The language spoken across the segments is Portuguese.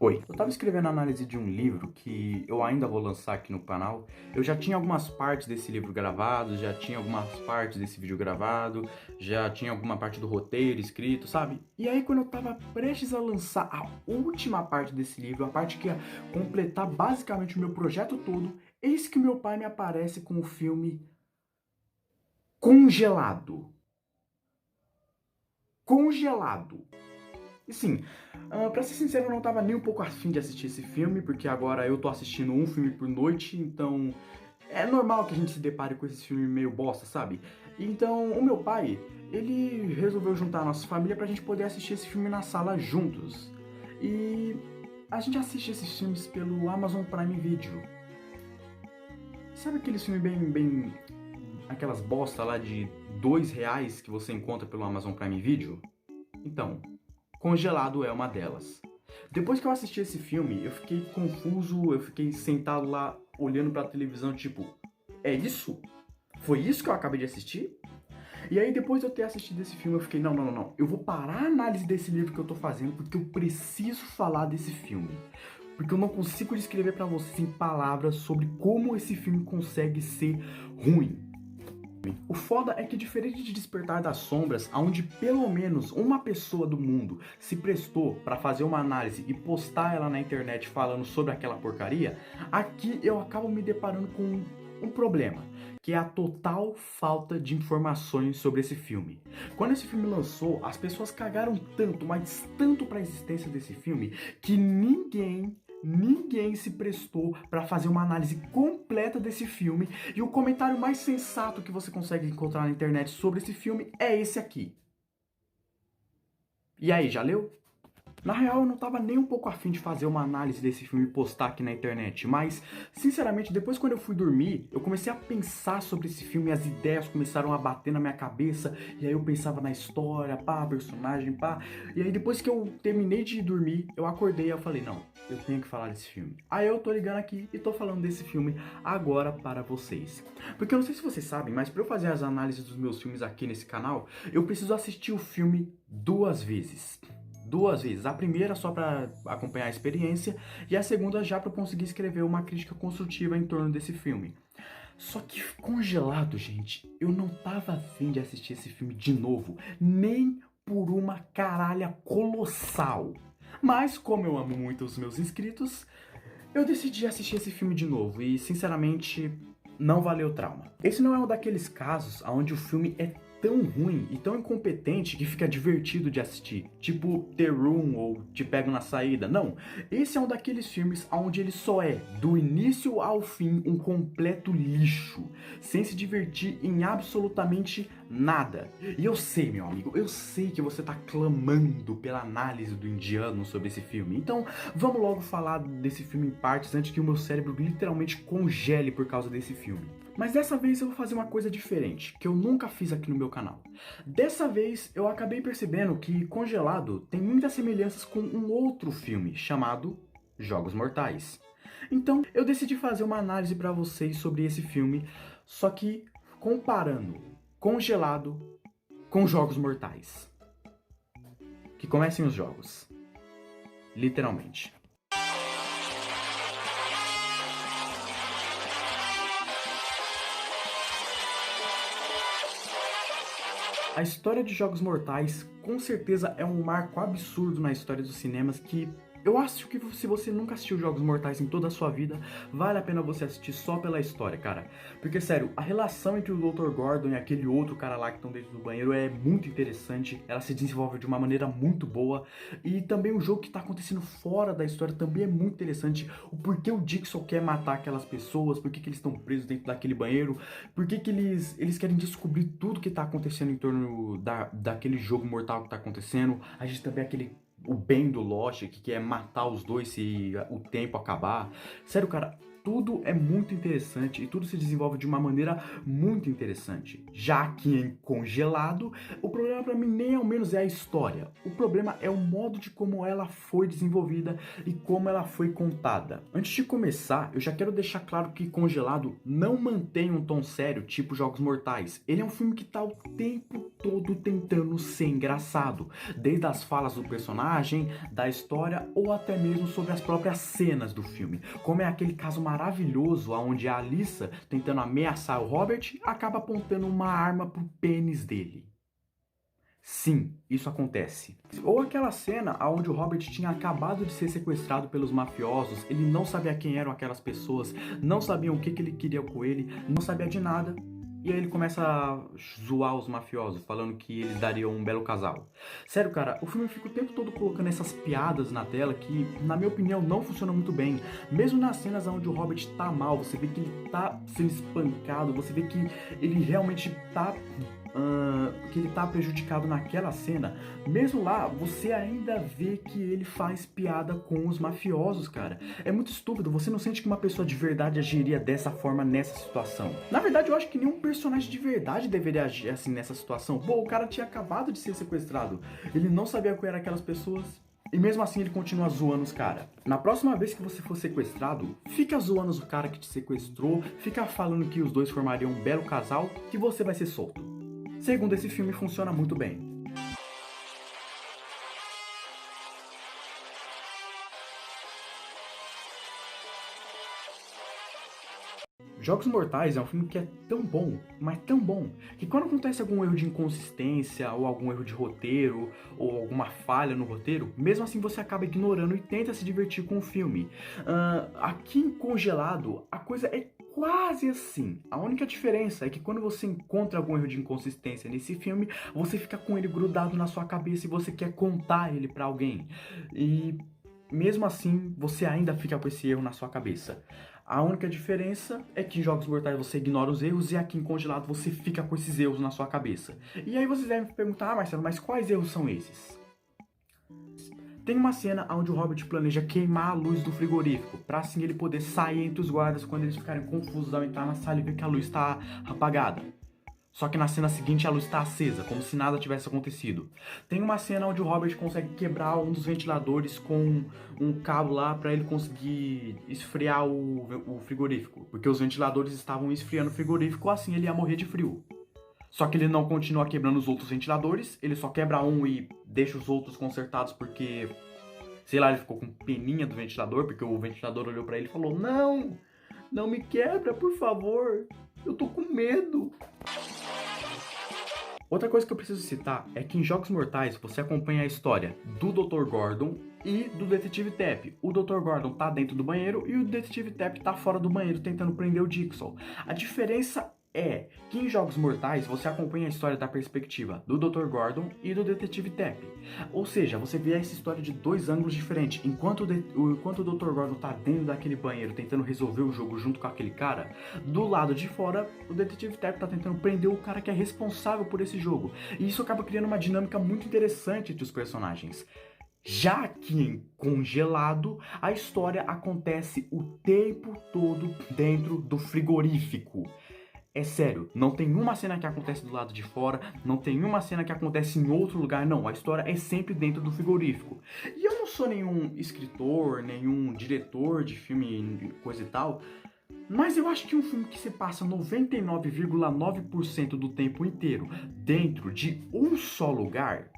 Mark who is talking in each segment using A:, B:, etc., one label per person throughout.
A: Oi, eu tava escrevendo a análise de um livro que eu ainda vou lançar aqui no canal. Eu já tinha algumas partes desse livro gravado, já tinha algumas partes desse vídeo gravado, já tinha alguma parte do roteiro escrito, sabe? E aí quando eu tava prestes a lançar a última parte desse livro, a parte que ia completar basicamente o meu projeto todo, eis que o meu pai me aparece com o filme Congelado. Congelado. E sim, pra ser sincero, eu não tava nem um pouco afim de assistir esse filme, porque agora eu tô assistindo um filme por noite, então é normal que a gente se depare com esse filme meio bosta, sabe? Então, o meu pai, ele resolveu juntar a nossa família pra gente poder assistir esse filme na sala juntos. E a gente assiste esses filmes pelo Amazon Prime Video. Sabe aquele filme bem aquelas bosta lá de R$ 2 que você encontra pelo Amazon Prime Video? Então, Congelado é uma delas. Depois que eu assisti esse filme, eu fiquei confuso, eu fiquei sentado lá olhando pra televisão, tipo, é isso? Foi isso que eu acabei de assistir? E aí, depois de eu ter assistido esse filme, eu fiquei, não. Eu vou parar a análise desse livro que eu tô fazendo porque eu preciso falar desse filme. Porque eu não consigo descrever pra vocês em palavras sobre como esse filme consegue ser ruim. O foda é que, diferente de Despertar das Sombras, onde pelo menos uma pessoa do mundo se prestou pra fazer uma análise e postar ela na internet falando sobre aquela porcaria, aqui eu acabo me deparando com um problema, que é a total falta de informações sobre esse filme. Quando esse filme lançou, as pessoas cagaram tanto, mas tanto pra existência desse filme, que ninguém se prestou para fazer uma análise completa desse filme, e o comentário mais sensato que você consegue encontrar na internet sobre esse filme é esse aqui. E aí, já leu? Na real, eu não tava nem um pouco afim de fazer uma análise desse filme e postar aqui na internet, mas, sinceramente, depois quando eu fui dormir, eu comecei a pensar sobre esse filme e as ideias começaram a bater na minha cabeça, e aí eu pensava na história, pá, personagem, pá, e aí depois que eu terminei de dormir, eu acordei e eu falei, não, eu tenho que falar desse filme. Aí eu tô ligando aqui e tô falando desse filme agora para vocês. Porque eu não sei se vocês sabem, mas pra eu fazer as análises dos meus filmes aqui nesse canal, eu preciso assistir o filme 2 vezes. 2 vezes. A primeira só para acompanhar a experiência e a segunda já para conseguir escrever uma crítica construtiva em torno desse filme. Só que Congelado, gente, eu não tava afim de assistir esse filme de novo, nem por uma caralha colossal. Mas como eu amo muito os meus inscritos, eu decidi assistir esse filme de novo e, sinceramente, não valeu o trauma. Esse não é um daqueles casos onde o filme é tão ruim e tão incompetente que fica divertido de assistir, tipo The Room ou Te Pego na Saída. Não, esse é um daqueles filmes onde ele só é, do início ao fim, um completo lixo, sem se divertir em absolutamente nada. E eu sei, meu amigo, eu sei que você tá clamando pela análise do indiano sobre esse filme, então vamos logo falar desse filme em partes antes que o meu cérebro literalmente congele por causa desse filme. Mas dessa vez eu vou fazer uma coisa diferente, que eu nunca fiz aqui no meu canal. Dessa vez eu acabei percebendo que Congelado tem muitas semelhanças com um outro filme chamado Jogos Mortais. Então eu decidi fazer uma análise pra vocês sobre esse filme, só que comparando Congelado com Jogos Mortais. Que comecem os jogos. Literalmente. A história de Jogos Mortais com certeza é um marco absurdo na história dos cinemas que eu acho que se você nunca assistiu Jogos Mortais em toda a sua vida, vale a pena você assistir só pela história, cara. Porque, sério, a relação entre o Dr. Gordon e aquele outro cara lá que estão dentro do banheiro é muito interessante, ela se desenvolve de uma maneira muito boa, e também o jogo que tá acontecendo fora da história também é muito interessante, o porquê o Dixon quer matar aquelas pessoas, por que eles estão presos dentro daquele banheiro, por que eles querem descobrir tudo que tá acontecendo em torno daquele jogo mortal que tá acontecendo. A gente também o bem do Lost, que quer matar os dois se o tempo acabar. Sério, cara, tudo é muito interessante e tudo se desenvolve de uma maneira muito interessante. Já que em Congelado, o problema pra mim nem ao menos é a história. O problema é o modo de como ela foi desenvolvida e como ela foi contada. Antes de começar, eu já quero deixar claro que Congelado não mantém um tom sério, tipo Jogos Mortais. Ele é um filme que tá o tempo todo tentando ser engraçado, desde as falas do personagem, da história ou até mesmo sobre as próprias cenas do filme. Como é aquele caso maravilhoso onde a Alyssa, tentando ameaçar o Robert, acaba apontando uma arma pro pênis dele. Sim, isso acontece. Ou aquela cena onde o Robert tinha acabado de ser sequestrado pelos mafiosos, ele não sabia quem eram aquelas pessoas, não sabia o que ele queria com ele, não sabia de nada. E aí ele começa a zoar os mafiosos, falando que eles dariam um belo casal. Sério, cara, o filme fica o tempo todo colocando essas piadas na tela que, na minha opinião, não funcionam muito bem. Mesmo nas cenas onde o Robert tá mal, você vê que ele tá sendo espancado, você vê que ele realmente tá... que ele tá prejudicado naquela cena, mesmo lá, você ainda vê que ele faz piada com os mafiosos, cara. É muito estúpido, você não sente que uma pessoa de verdade agiria dessa forma nessa situação. Na verdade, eu acho que nenhum personagem de verdade deveria agir assim nessa situação. Pô, o cara tinha acabado de ser sequestrado, ele não sabia qual eram aquelas pessoas. E mesmo assim ele continua zoando os caras. Na próxima vez que você for sequestrado, fica zoando o cara que te sequestrou, fica falando que os dois formariam um belo casal, que você vai ser solto. Segundo esse filme, funciona muito bem. Jogos Mortais é um filme que é tão bom, mas tão bom, que quando acontece algum erro de inconsistência, ou algum erro de roteiro, ou alguma falha no roteiro, mesmo assim você acaba ignorando e tenta se divertir com o filme. Aqui em Congelado, a coisa é quase assim. A única diferença é que quando você encontra algum erro de inconsistência nesse filme, você fica com ele grudado na sua cabeça e você quer contar ele pra alguém. E mesmo assim, você ainda fica com esse erro na sua cabeça. A única diferença é que em Jogos Mortais você ignora os erros e aqui em Congelado você fica com esses erros na sua cabeça. E aí vocês devem me perguntar, Marcelo, mas quais erros são esses? Tem uma cena onde o Robert planeja queimar a luz do frigorífico, pra assim ele poder sair entre os guardas quando eles ficarem confusos ao entrar na sala e ver que a luz está apagada. Só que na cena seguinte a luz está acesa, como se nada tivesse acontecido. Tem uma cena onde o Robert consegue quebrar um dos ventiladores com um cabo lá pra ele conseguir esfriar o frigorífico. Porque os ventiladores estavam esfriando o frigorífico, assim ele ia morrer de frio. Só que ele não continua quebrando os outros ventiladores, ele só quebra um e deixa os outros consertados porque, sei lá, ele ficou com peninha do ventilador, porque o ventilador olhou pra ele e falou: Não, não me quebra, por favor, eu tô com medo. Outra coisa que eu preciso citar é que em Jogos Mortais você acompanha a história do Dr. Gordon e do Detetive Tapp. O Dr. Gordon tá dentro do banheiro e o Detetive Tapp tá fora do banheiro tentando prender o Dixon. A diferença é que em Jogos Mortais você acompanha a história da perspectiva do Dr. Gordon e do Detetive Tapp. Ou seja, você vê essa história de dois ângulos diferentes. Enquanto o Dr. Gordon tá dentro daquele banheiro tentando resolver o jogo junto com aquele cara, do lado de fora o Detetive Tapp tá tentando prender o cara que é responsável por esse jogo. E isso acaba criando uma dinâmica muito interessante entre os personagens. Já que em Congelado, a história acontece o tempo todo dentro do frigorífico. É sério, não tem uma cena que acontece do lado de fora, não tem uma cena que acontece em outro lugar, não. A história é sempre dentro do frigorífico. E eu não sou nenhum escritor, nenhum diretor de filme, coisa e tal, mas eu acho que um filme que se passa 99,9% do tempo inteiro dentro de um só lugar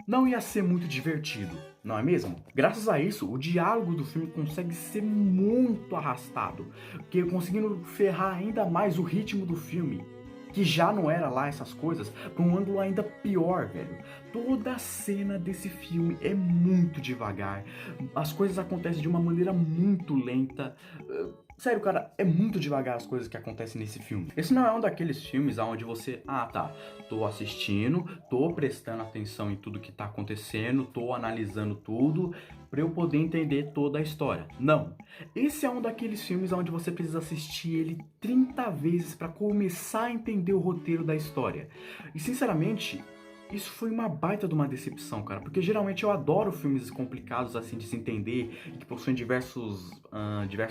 A: não ia ser muito divertido, não é mesmo? Graças a isso, o diálogo do filme consegue ser muito arrastado, porque conseguindo ferrar ainda mais o ritmo do filme, que já não era lá essas coisas, para um ângulo ainda pior, velho. Toda a cena desse filme é muito devagar, as coisas acontecem de uma maneira muito lenta. Sério, cara, é muito devagar as coisas que acontecem nesse filme. Esse não é um daqueles filmes onde você, tô assistindo, tô prestando atenção em tudo que tá acontecendo, tô analisando tudo pra eu poder entender toda a história. Não. Esse é um daqueles filmes onde você precisa assistir ele 30 vezes pra começar a entender o roteiro da história. E sinceramente, isso foi uma baita de uma decepção, cara, porque geralmente eu adoro filmes complicados assim de se entender, e que possuem diversos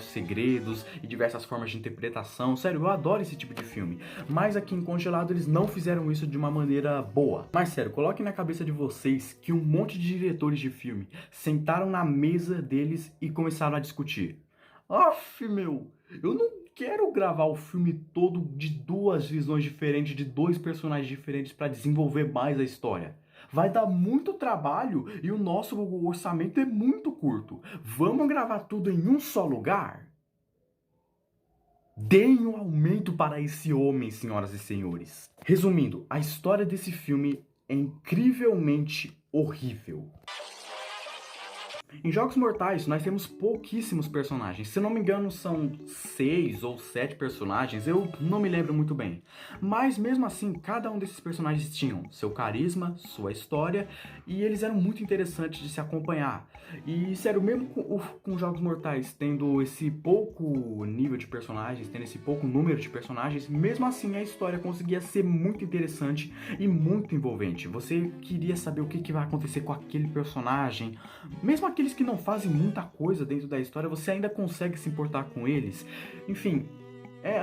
A: segredos e diversas formas de interpretação. Sério, eu adoro esse tipo de filme, mas aqui em Congelado eles não fizeram isso de uma maneira boa. Mas sério, coloquem na cabeça de vocês que um monte de diretores de filme sentaram na mesa deles e começaram a discutir. Aff, meu, eu não quero gravar o filme todo de duas visões diferentes, de dois personagens diferentes para desenvolver mais a história. Vai dar muito trabalho e o nosso orçamento é muito curto. Vamos gravar tudo em um só lugar? Deem um aumento para esse homem, senhoras e senhores. Resumindo, a história desse filme é incrivelmente horrível. Em Jogos Mortais, nós temos pouquíssimos personagens. Se não me engano, são 6 ou 7 personagens, eu não me lembro muito bem. Mas mesmo assim, cada um desses personagens tinham seu carisma, sua história, e eles eram muito interessantes de se acompanhar. E sério, mesmo com Jogos Mortais tendo esse pouco nível de personagens, tendo esse pouco número de personagens, mesmo assim a história conseguia ser muito interessante e muito envolvente. Você queria saber o que vai acontecer com aquele personagem, mesmo aqueles que não fazem muita coisa dentro da história, você ainda consegue se importar com eles. Enfim,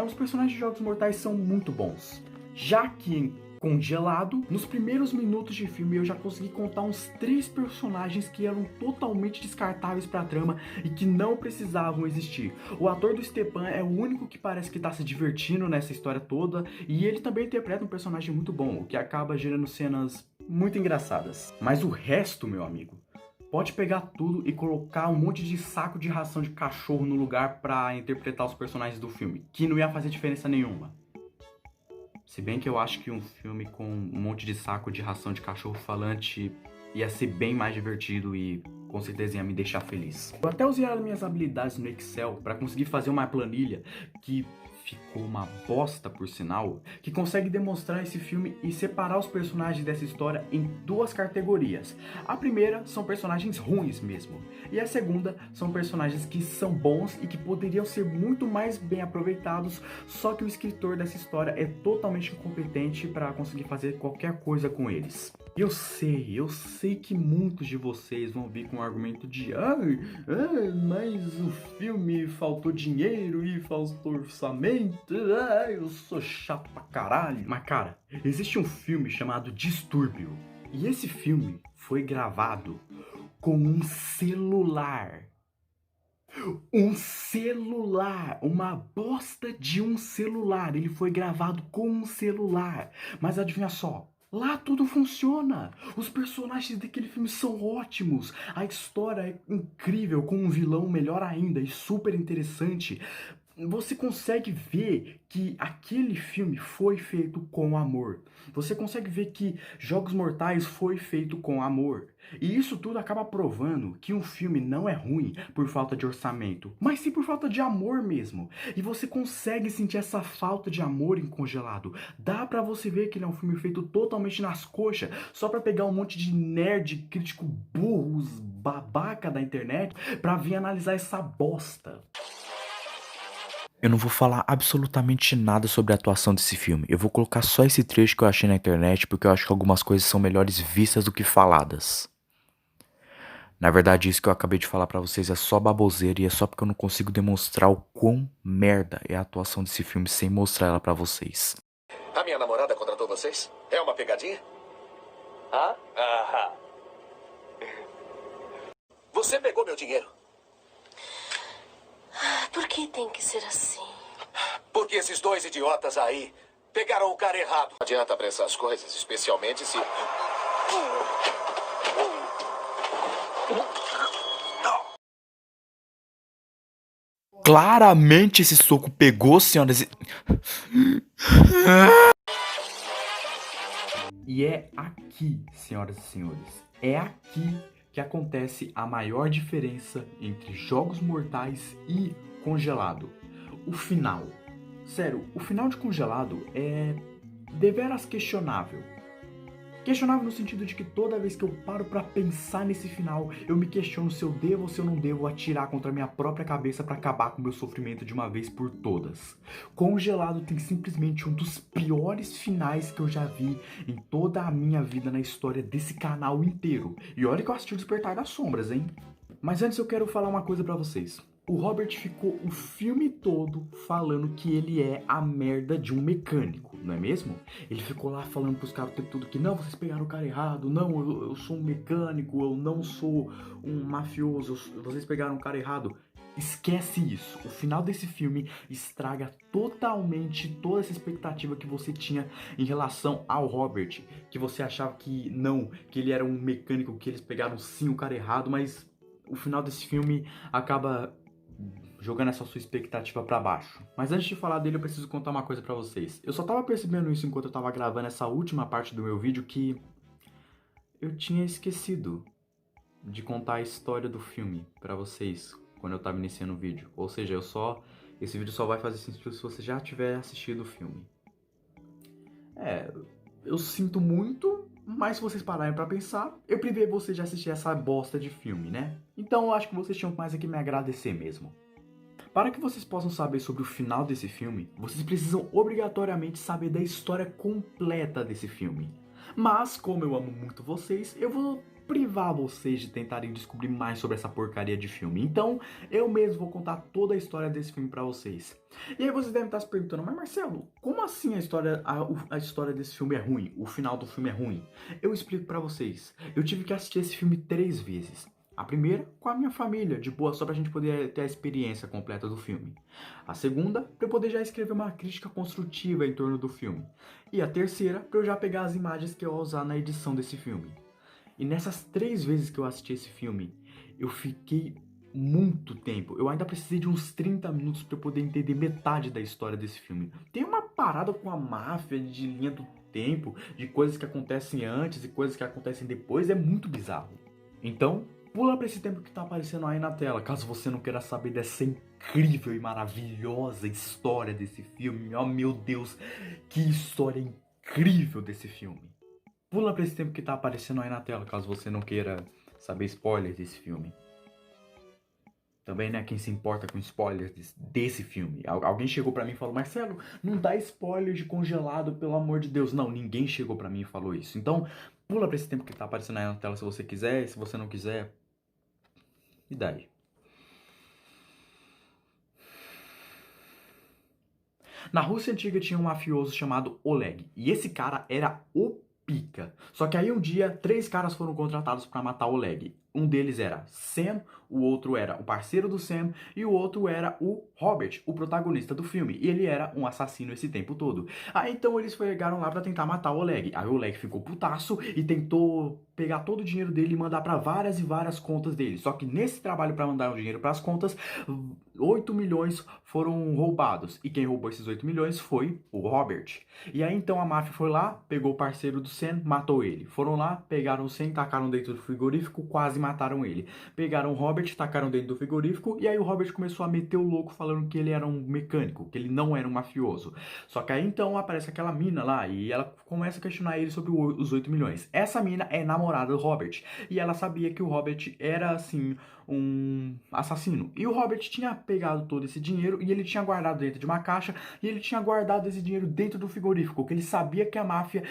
A: os personagens de Jogos Mortais são muito bons. Já que em Congelado, nos primeiros minutos de filme eu já consegui contar uns 3 personagens que eram totalmente descartáveis pra trama e que não precisavam existir. O ator do Stepan é o único que parece que tá se divertindo nessa história toda, e ele também interpreta um personagem muito bom, o que acaba gerando cenas muito engraçadas. Mas o resto, meu amigo, pode pegar tudo e colocar um monte de saco de ração de cachorro no lugar pra interpretar os personagens do filme, que não ia fazer diferença nenhuma. Se bem que eu acho que um filme com um monte de saco de ração de cachorro falante ia ser bem mais divertido e com certeza ia me deixar feliz. Eu até usei as minhas habilidades no Excel para conseguir fazer uma planilha que ficou uma bosta, por sinal, que consegue demonstrar esse filme e separar os personagens dessa história em 2 categorias. A primeira são personagens ruins mesmo, e a segunda são personagens que são bons e que poderiam ser muito mais bem aproveitados, só que o escritor dessa história é totalmente incompetente para conseguir fazer qualquer coisa com eles. Eu sei que muitos de vocês vão vir com o argumento de mas o filme faltou dinheiro e faltou orçamento, eu sou chato pra caralho. Mas cara, existe um filme chamado Distúrbio, e esse filme foi gravado com um celular. Um celular, uma bosta de um celular, ele foi gravado com um celular, mas adivinha só? Lá tudo funciona. Os personagens daquele filme são ótimos. A história é incrível, com um vilão melhor ainda e super interessante. Você consegue ver que aquele filme foi feito com amor. Você consegue ver que Jogos Mortais foi feito com amor. E isso tudo acaba provando que um filme não é ruim por falta de orçamento, mas sim por falta de amor mesmo. E você consegue sentir essa falta de amor em Congelado. Dá pra você ver que ele é um filme feito totalmente nas coxas, só pra pegar um monte de nerd, crítico burros, babaca da internet, pra vir analisar essa bosta.
B: Eu não vou falar absolutamente nada sobre a atuação desse filme. Eu vou colocar só esse trecho que eu achei na internet, porque eu acho que algumas coisas são melhores vistas do que faladas. Na verdade, isso que eu acabei de falar pra vocês é só baboseira e é só porque eu não consigo demonstrar o quão merda é a atuação desse filme sem mostrar ela pra vocês.
C: A minha namorada contratou vocês? É uma pegadinha? Hã? Aham. Você pegou meu dinheiro.
D: Por que tem que ser assim?
C: Porque esses 2 idiotas aí pegaram o cara errado. Não adianta apressar as coisas, especialmente se...
B: Claramente esse soco pegou, senhoras e...
A: E é aqui, senhoras e senhores, é aqui que acontece a maior diferença entre Jogos Mortais e Congelado. O final. Sério, o final de Congelado é deveras questionável. Questionável no sentido de que toda vez que eu paro pra pensar nesse final, eu me questiono se eu devo ou se eu não devo atirar contra a minha própria cabeça pra acabar com o meu sofrimento de uma vez por todas. Congelado tem simplesmente um dos piores finais que eu já vi em toda a minha vida na história desse canal inteiro. E olha que eu assisti o Despertar das Sombras, hein? Mas antes eu quero falar uma coisa pra vocês. O Robert ficou o filme todo falando que ele é a merda de um mecânico, não é mesmo? Ele ficou lá falando pros caras o tempo todo que não, vocês pegaram o cara errado, não, eu sou um mecânico, eu não sou um mafioso, vocês pegaram o cara errado. Esquece isso. O final desse filme estraga totalmente toda essa expectativa que você tinha em relação ao Robert, que você achava que não, que ele era um mecânico, que eles pegaram sim o cara errado, mas o final desse filme acaba jogando essa sua expectativa pra baixo. Mas antes de falar dele, eu preciso contar uma coisa pra vocês. Eu só tava percebendo isso enquanto eu tava gravando essa última parte do meu vídeo, que eu tinha esquecido de contar a história do filme pra vocês quando eu tava iniciando o vídeo. Ou seja, esse vídeo só vai fazer sentido se você já tiver assistido o filme. Eu sinto muito, mas se vocês pararem pra pensar, eu privei vocês de assistir essa bosta de filme, né? Então eu acho que vocês tinham mais aqui me agradecer mesmo. Para que vocês possam saber sobre o final desse filme, vocês precisam obrigatoriamente saber da história completa desse filme. Mas, como eu amo muito vocês, eu vou privar vocês de tentarem descobrir mais sobre essa porcaria de filme. Então, eu mesmo vou contar toda a história desse filme pra vocês. E aí vocês devem estar se perguntando, mas Marcelo, como assim a história desse filme é ruim? O final do filme é ruim? Eu explico pra vocês. Eu tive que assistir esse filme 3 vezes. A primeira, com a minha família, de boa, só pra gente poder ter a experiência completa do filme. A segunda, pra eu poder já escrever uma crítica construtiva em torno do filme. E a terceira, pra eu já pegar as imagens que eu vou usar na edição desse filme. E nessas 3 vezes que eu assisti esse filme, eu fiquei muito tempo. Eu ainda precisei de uns 30 minutos pra eu poder entender metade da história desse filme. Tem uma parada com a máfia de linha do tempo, de coisas que acontecem antes e coisas que acontecem depois, é muito bizarro. Então, pula pra esse tempo que tá aparecendo aí na tela, caso você não queira saber dessa incrível e maravilhosa história desse filme. Oh meu Deus, que história incrível desse filme. Pula pra esse tempo que tá aparecendo aí na tela, caso você não queira saber spoilers desse filme. Também, né, quem se importa com spoilers desse filme? Alguém chegou pra mim e falou, Marcelo, não dá spoiler de Congelado, pelo amor de Deus. Não, ninguém chegou pra mim e falou isso. Então, pula pra esse tempo que tá aparecendo aí na tela se você quiser, e se você não quiser, e daí? Na Rússia antiga tinha um mafioso chamado Oleg, e esse cara era o pica. Só que aí um dia, 3 caras foram contratados pra matar Oleg. Um deles era Sam, o outro era o parceiro do Sam e o outro era o Robert, o protagonista do filme. E ele era um assassino esse tempo todo. Aí então eles chegaram lá pra tentar matar o Oleg. Aí o Oleg ficou putaço e tentou pegar todo o dinheiro dele e mandar pra várias e várias contas dele. Só que nesse trabalho pra mandar o dinheiro pras contas, 8 milhões foram roubados. E quem roubou esses 8 milhões foi o Robert. E aí então a máfia foi lá, pegou o parceiro do Sam, matou ele. Foram lá, pegaram o Sam, tacaram dentro do frigorífico, quase mataram ele. Pegaram o Robert, tacaram dentro do frigorífico, e aí o Robert começou a meter o louco falando que ele era um mecânico, que ele não era um mafioso. Só que aí então aparece aquela mina lá, e ela começa a questionar ele sobre os 8 milhões. Essa mina é namorada do Robert, e ela sabia que o Robert era, assim, um assassino. E o Robert tinha pegado todo esse dinheiro, e ele tinha guardado dentro de uma caixa, e ele tinha guardado esse dinheiro dentro do frigorífico, que ele sabia que a máfia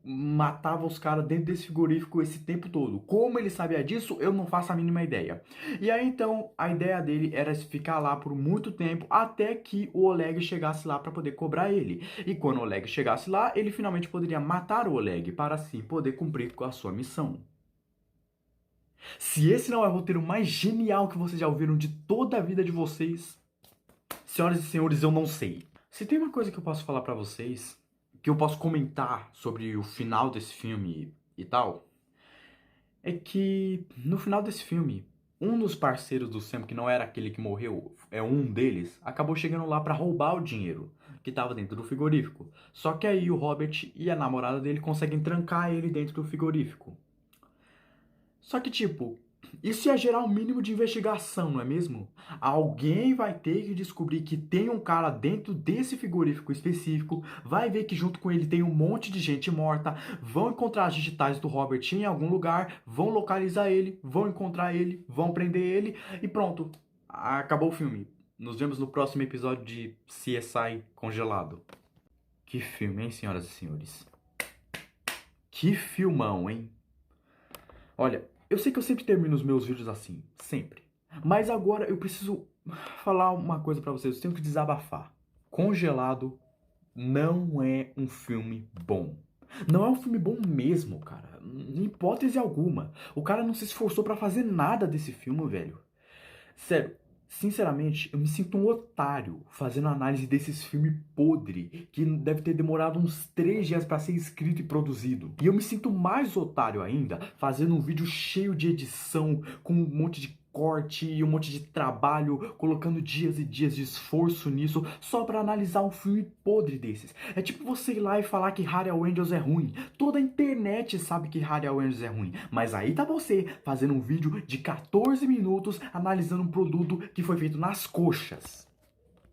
A: matava os caras dentro desse frigorífico esse tempo todo. Como ele sabia disso, eu não faço a mínima ideia. E aí então a ideia dele era ficar lá por muito tempo até que o Oleg chegasse lá para poder cobrar ele. E quando o Oleg chegasse lá, ele finalmente poderia matar o Oleg para assim poder cumprir com a sua missão. Se esse não é o roteiro mais genial que vocês já ouviram de toda a vida de vocês, senhoras e senhores, eu não sei. Se tem uma coisa que eu posso falar pra vocês, que eu posso comentar sobre o final desse filme e tal, é que no final desse filme, um dos parceiros do Sam, que não era aquele que morreu, é um deles, acabou chegando lá pra roubar o dinheiro que tava dentro do frigorífico. Só que aí o Robert e a namorada dele conseguem trancar ele dentro do frigorífico. Só que, tipo, Isso ia gerar um mínimo de investigação, não é mesmo? Alguém vai ter que descobrir que tem um cara dentro desse frigorífico específico, vai ver que junto com ele tem um monte de gente morta, vão encontrar as digitais do Robert em algum lugar, vão localizar ele, vão encontrar ele, vão prender ele e pronto. Acabou o filme. Nos vemos no próximo episódio de CSI Congelado. Que filme, hein, senhoras e senhores? Que filmão, hein? Olha, eu sei que eu sempre termino os meus vídeos assim, sempre. Mas agora eu preciso falar uma coisa pra vocês, eu tenho que desabafar. Congelado não é um filme bom. Não é um filme bom mesmo, cara. Em hipótese alguma. O cara não se esforçou pra fazer nada desse filme, velho. Sério, sinceramente, eu me sinto um otário fazendo análise desses filmes podre, que deve ter demorado uns 3 dias pra ser escrito e produzido. E eu me sinto mais otário ainda fazendo um vídeo cheio de edição, com um monte de corte e um monte de trabalho, colocando dias e dias de esforço nisso, só pra analisar um filme podre desses. É tipo você ir lá e falar que Harry Angels é ruim. Toda a internet sabe que Harry Angels é ruim, mas aí tá você fazendo um vídeo de 14 minutos analisando um produto que foi feito nas coxas.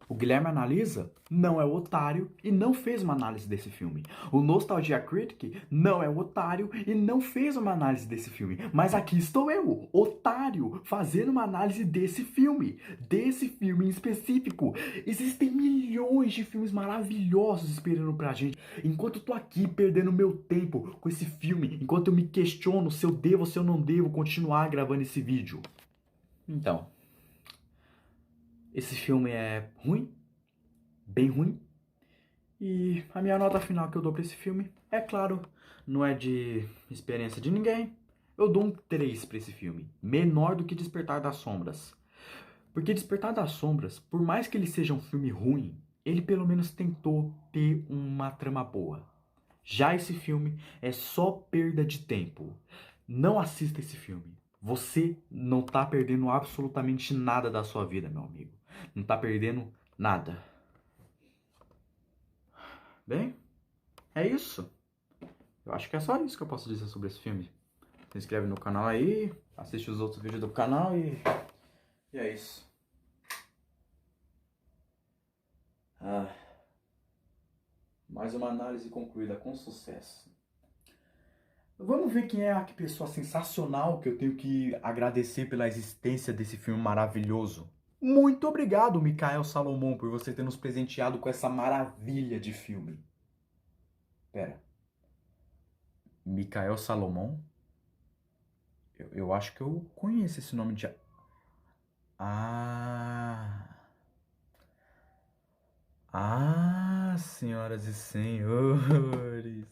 A: O Guilherme Analisa não é o otário e não fez uma análise desse filme. O Nostalgia Critic não é o otário e não fez uma análise desse filme. Mas aqui estou eu, otário, fazendo uma análise desse filme em específico. Existem milhões de filmes maravilhosos esperando pra gente. Enquanto eu tô aqui perdendo meu tempo com esse filme, enquanto eu me questiono se eu devo ou se eu não devo continuar gravando esse vídeo. Então, esse filme é ruim, bem ruim, e a minha nota final que eu dou pra esse filme, é claro, não é de experiência de ninguém, eu dou um 3 pra esse filme, menor do que Despertar das Sombras. Porque Despertar das Sombras, por mais que ele seja um filme ruim, ele pelo menos tentou ter uma trama boa. Já esse filme é só perda de tempo. Não assista esse filme. Você não tá perdendo absolutamente nada da sua vida, meu amigo. Não tá perdendo nada. Bem, é isso. Eu acho que é só isso que eu posso dizer sobre esse filme. Se inscreve no canal aí, assiste os outros vídeos do canal e é isso. Mais uma análise concluída com sucesso. Vamos ver quem é a pessoa sensacional que eu tenho que agradecer pela existência desse filme maravilhoso. Muito obrigado, Mikael Salomão, por você ter nos presenteado com essa maravilha de filme. Pera. Mikael Salomão? Eu acho que eu conheço esse nome de... Ah, senhoras e senhores.